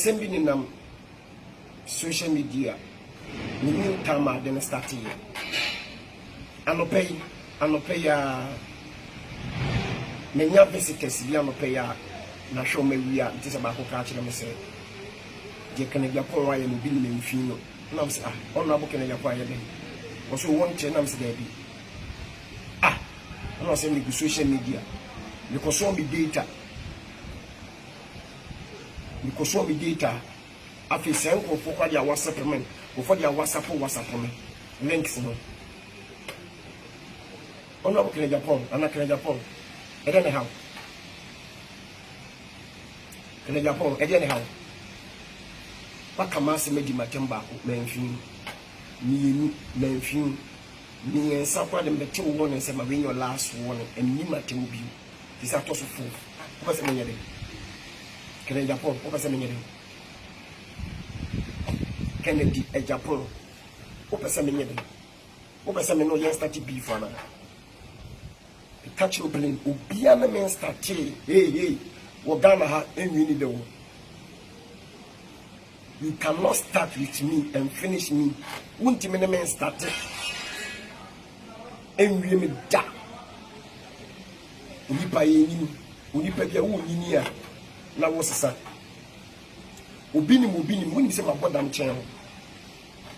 sending in social media. We new time then start here. I no pay many visitors, we no pay na show me we are this about catching them say. Je can get poor why and be in fino. No, sir, honorable can get quiet. Also, one channel there be. I'm not saying social media. Because so me data. Because so me data. I feel send for their WhatsApp men. Before their WhatsApp me. Links no. Honorable can Japan, and I can Japan. I don't know how. Can Japan, I don't know how. What can I say? Medi Matemba, Menfin, Menfin, me and Sapa them the 2 1 and say, my your last one, and me Matembi. This are also full. What's the meaning? Can I Japan? What's the meaning? Kennedy, a Japan. What's the meaning? What's the meaning? Yes, that be for now. Catch your plane, Ubiana men start. Hey, Wagana ha, and we need the one. You cannot start with me and finish me. Won't you men start? And we me da. Unipa dia uninia. Na wosisa. Ubini, when you say my body channel.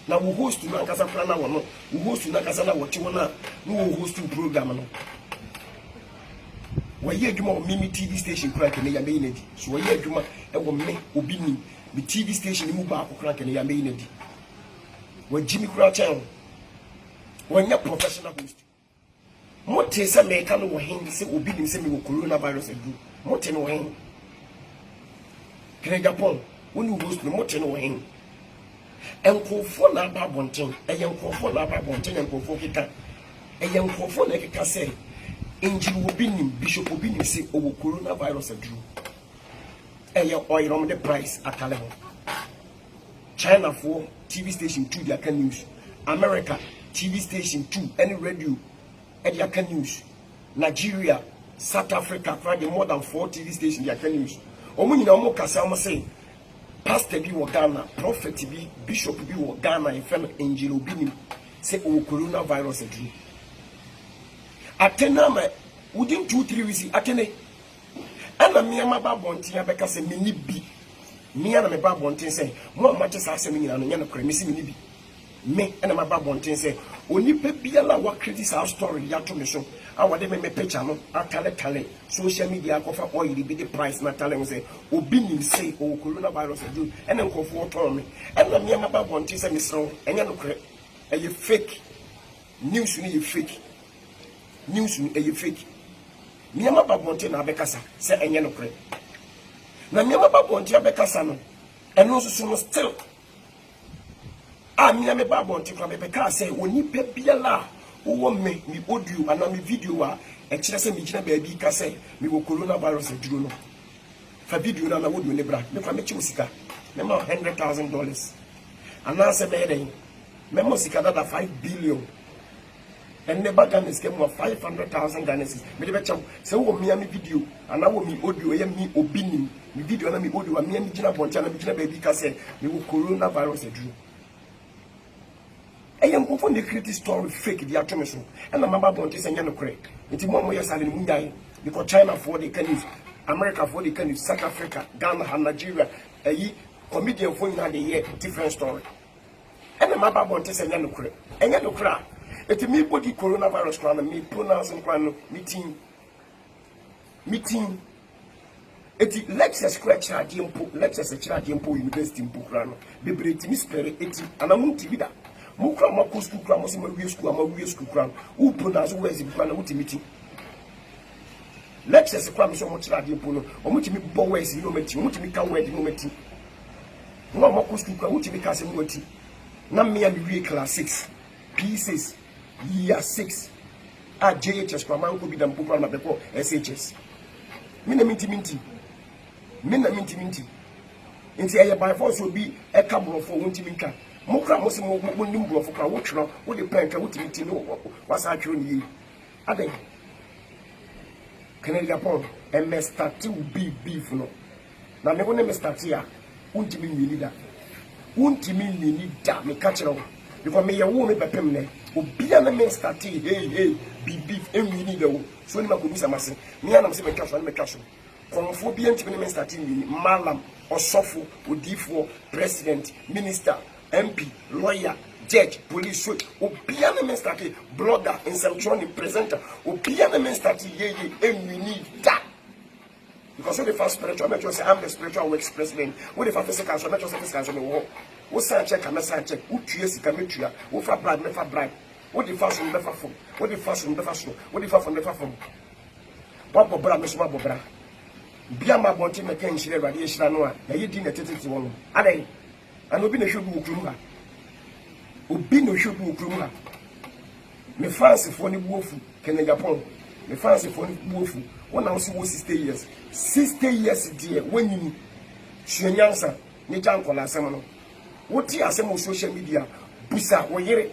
Now we host to Nakasa Prana one. We host to Nakasana what you wanna. No host to program. Why you Mimi TV station crack and ya so why you me Ubini. The TV station move back crack and yamini. When Jimmy Crouch when you're professional host. Montesa may come over him, say, will be him sending coronavirus and do Monten over him. Can Japan, when you host the Monten over him. And call for Naba Bontin, a young call for Naba Bontin and call for Kita, a young call for Neka say, Angel will be him, Bishop will be him, say, over coronavirus and do. Oil on the price at a level. China 4 TV station 2 their can news. America TV station 2 any radio their can news. Nigeria, South Africa find more than 4 TV stations their can news. Omo nyina omo kasa omo say pastor bi wo Ghana, prophet bi, bishop bi wo Ghana e fem angel obi nim say o coronavirus adu. Atena ma within 2-3 weeks atene and me and my babontin because say me bi me and my babontin say mo amache sa asem nyina no nya no kure me si me bi me and my babontin say onipa biala wa credit our story ya to me so awade me picture no atale social media kofa oil bi the price na tale say obi nim say o coronavirus do and nkofo ton me and me and my babontin say me so enya no kure e fake news ni fake news ni fake Miama babonte na bekasa se enye no kre na miama babonte bekasa no eno so no still miama babonte kwa beka se onipa biala wo me mi audio ana mi video a e kire se mi gina ba bi ka se mi wo coronavirus aduro no fa video na wo do ne bra me kwa me chi usika me ma $100,000 ana se be den me mo sika da 5 billion. And never Ghana is came 500,000 Ghanaians. Me dey cham say wo me video and na wo me audio ye me obinim me video na me audio me gina boncha na me gina baby ka say me wo coronavirus edu. Eyam ko the create story fake dey atome so. And na mama boncha say nya no correct. Nti mo ye sale mu ndai because China for the can use, America for the can use, South Africa, Ghana and Nigeria comedian for na dey hear different story. And na mama boncha say nya no correct. Enya no correct. It's me body coronavirus crown me pronouncing crown meeting. It's lecture scratch adimpo lecture scratch adimpo university mpo crown. Be break me spare it and I'm multivida. Mukra mako school crown mo we school crown. Who pronounce words in crown meeting. Lectures crown so much adimpo no. Omuti me bo words no meeting. Omuti me can word no meeting. No mako school crown omuti me can say no meeting. Na me am we class 6 pieces. Year 6 at JHS kwa manko bi dampo kwa mabeko SHS mina minti nti aye by force obi e ka brofo wonti minka mokra mo se mo nim brofo kwa wo twro wo de planka wo timiti no wasa twro ni aden Canada Japan e me start to be beef no na me wona me start ya untimi nwini da untimi nwini da me ka kire wo because me ye wo me bepem ne obia na me start hey bibi enwini da wo so ni makobi samase me anam se me twa so na me twa so konfo bi ntimi me start nwini malam osofo odifo president minister MP lawyer judge police so obia na me start blogger instructor presenter obia na me start ye enwini da. Because when the first spiritual, I say I'm the spiritual works president. When the first physical, so I say physical, so me wo san check, am san check. Who tuye sika me tuya. Who fa bribe, me fa bribe. What the first one, me fa phone. What the first one, me fa slow. What the first one, me fa phone. What bobra, me suma bobra. Bia ma bonti me ken shire radi e shira no a. Na ye di na tete wono. Adai. An obi na hwebu okrum ha. Obi no hwebu okrum ha. Me fancy for ni buofu ken Japan. Me fancy for ni buofu. When I was 60 years. 60 years dear when you shenyansa ni jankola semano woti asem on social media busa wo yere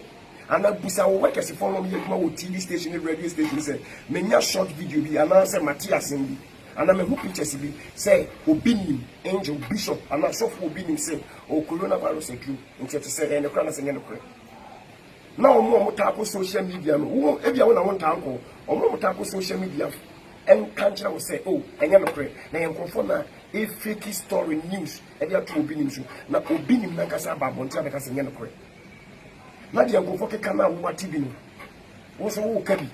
ana busa wo work as follow me kuma wo TV station radio station say menya short video bi ana say Matthias bi ana me who pictures bi say obinim angel bishop ana so for obinim say o coronavirus ekru nti to say ene kra na say ene kra na omo ta social media no wo e bia wo na won ta anko omo ta social media and country will say, oh, and you're not pray. Now I'm confirmed a fake story news, and you have to obey him. Now, obey him, Nakasa Babontia, because you're not pray. Now, the uncle for Kana, what TV was all cabby.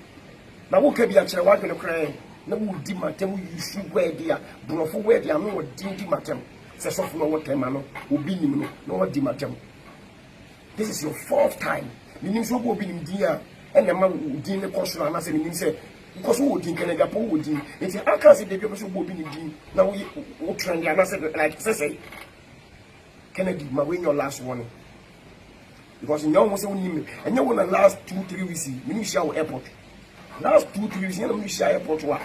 Now, who can be actually walking a cry? No, who did my tell you should wear dear, Brofo wear the no did my tem. Says of no what time, no, obey him, no what did my tem. This is your fourth time. You need to obey him, dear, and the man who didn't caution, and I said, he said, because who think can Japan would do it? I can't see the people who be in now we trend and I said like say Kennedy my win your last warning. Because you know what's only and you want the last 2-3 weeks we share airport. Last 2-3 weeks you share airport wa.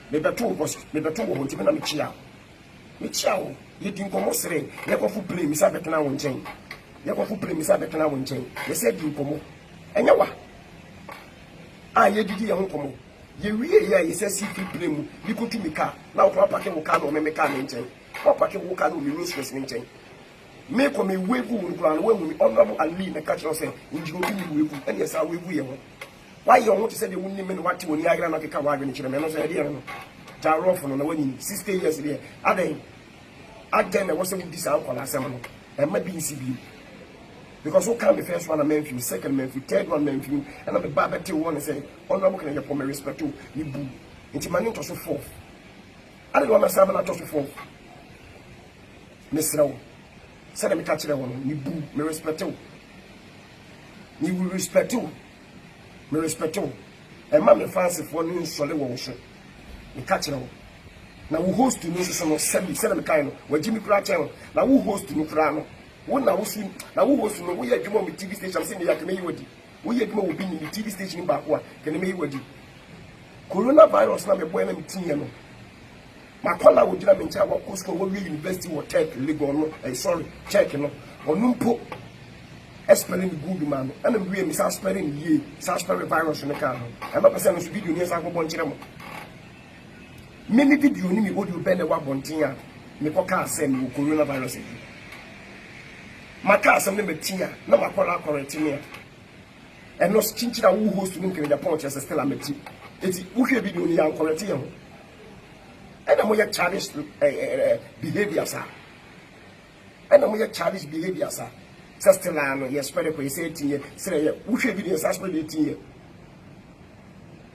Maybe two was maybe two won't even me chia. Me chia you think almost say you go for play me say better now won chain. You go for play me say better now won chain. They said you come and you wa. Ah you did your come. You really say free play mu you go to me car now to park your car no me car nchen or park your car no me no stress nchen me ko me wevu nkran we honorable Ali na catch us say nji go me wevu and yes I wevu ye ho why you want to say the wunni me what woni agra na keka wa adwe chire me no say dey no jarof no na wani 60 years there aden na was say this ankola asem no e ma bi nsi because who can the first one a Memphis, second Memphis, third one Memphis, and I'm a Babette one and say, honorable can I get respect to you boo. Into my name to so forth. I don't want to serve to so forth. Miss Row said, me catch that one, you boo, me respect you. You will respect you. Me respect you. And mammy fancy for new solid worship. Me catch it all. Now who host to news some 7 kind where Jimmy Cratchell, now who host to Nukrano. When I was in, now who was no way at my TV station, saying that may you we had more being in the TV station in Bakwa, can may you coronavirus, not a boy and teen. My caller would not mention what Costco will university or tech, legal, sorry, check, or Numpo, spelling good man, and I'm really spelling ye, spelling virus in the car. I'm not percent of video near Sako. Many video need me what you better what Bontia, Nicoca send you coronavirus. My car some name tia, no my call correct me. And no chinchilla who host to link in the punch as a stella meti. It's who should be doing the correct. And I'm more childish behavior, sir. And I'm more childish behavior, sir. Sastelano, yes, spread a say 18 years, say, who should be doing suspect 18 years.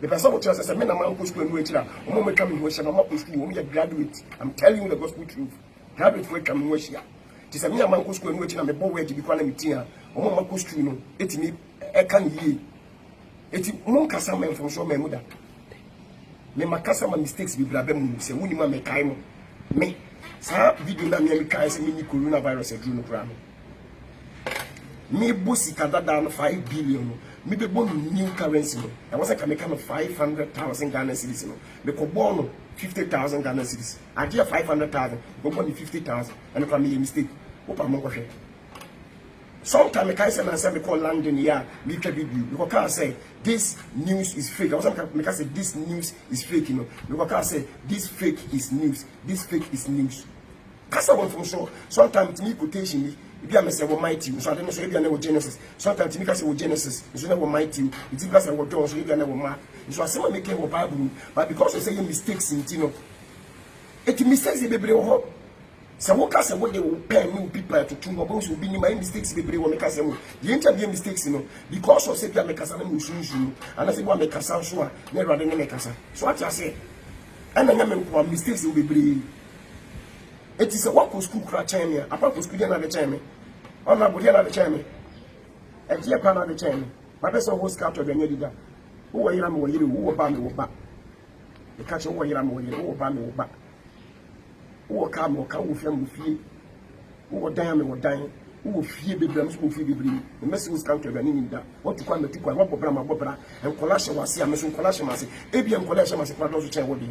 The person who tells us a man among school and wait, a moment coming to a mock school, we are graduate. I'm telling you the gospel truth. Graduate for coming with here. Tis a mere man who school and waiting, I'm a boy to be calling me or Mamma school, it's me, I can't ye. It's no customer from so many mother. Me my customer mistakes be blabem, say, when you want me, me, sir, video na me, guys, mini coronavirus at Juno Crown. Me bossy down 5 billion. Me be born new currency. I was like I make 500,000 Ghana cedis. Me ko born 50,000 Ghana cedis. I get 500,000. Go born 50,000. And if I make a mistake, opa mo go share. Sometimes I say na say me call London here, me can video. Because can say this news is fake. I was like say this news is fake, you know. Because can say this fake is news. This fake is news. kasa won from so sometimes me quotation me bi am say wo mighty so ade no so bi na wo Genesis sometimes me kasa wo Genesis so na wo mighty it be kasa wo John so bi na wo Mark so asema make wo Bible but because you say your mistakes in tino it mistakes be bebre wo so wo kasa wo de wo pen me people to tun go so bi ni my mistakes bebre wo me kasa mo ye nta be mistakes no because of say bi am kasa na me sunsun and I say wo am kasa so a na Awurade ne me kasa so what you say and na me ko mistakes wo bebre. It is a walk school crack chain, apart from school another chain. On my body another chain. And here can another chain. My best of was captured the Nedida. Who are you? Who are Bammy back? The catcher who are you? Who are Bammy back? Who are come or come with them with you? Who are dying or dying? Who will fear the drums who feed the breed? The message was counted and in that. What to come to what Brahma Bobra and Colasha was here, Miss Colasha Massy, Abian Colasha Massy, Quadros chain would be.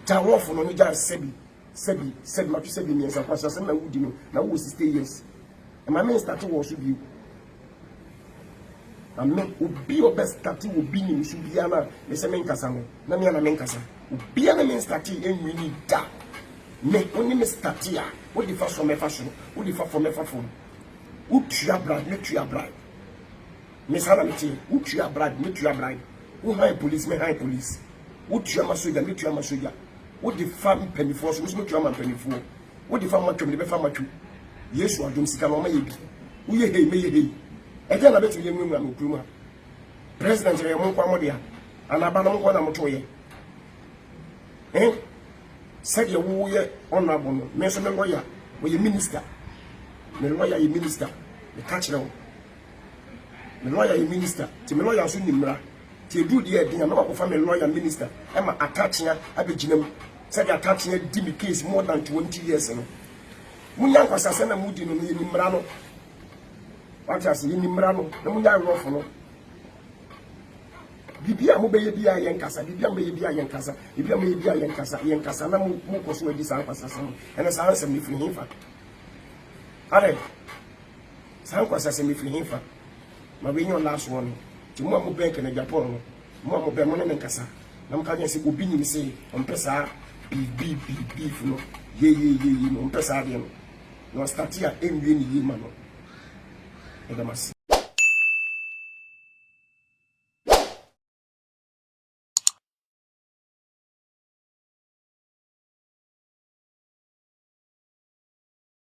Town for no just Sebi. Said my said me as a person, I would know. Now, who stay years? And my main starting was with you. And me would be your best starting would be in Subiana, the same Casano, Namiana Mencasa. Be an main starting and we need that. Make only Miss Tatia. What the first from a fashion? What the first from a phone? Would you bride, make you a bride? Miss Halamity, would you a bride, make you a bride? Who high police, may high police? Would you a Masuga, make you a Masuga? What the farm penny for, so much your man penny for. What the farm to the farmer to? Yes, I don't see come on my baby. We hey, may hey. Again, I bet you young woman. President, I won't come there. And I ban one am to you. Eh? Said your warrior honorable, Mason lawyer, or your minister. The lawyer, your minister, the catch now. The lawyer, your minister, to my lawyer, soon in to do the idea, I'm not a lawyer minister. I'm attaching a Abijinum. Said attaching a Dimi case more than 20 years ago. Munyan was a son of Mudin in Nimrano. What I say in Nimrano, the Munyan Roffalo. Bibia Mobile Yankasa, Bibia Mabia Yankasa, Bibia Mabia Yankasa, Yankasa, Mukos with this assassin, and as I answer me from him. Are Sankwas as a me from him. My being last one. Mo bank na Japan mo be mo na nkasa na mka nya se obi nyim se on pesa beef no ye no on pesa de no no start ya enwie ni yi ma no e da mas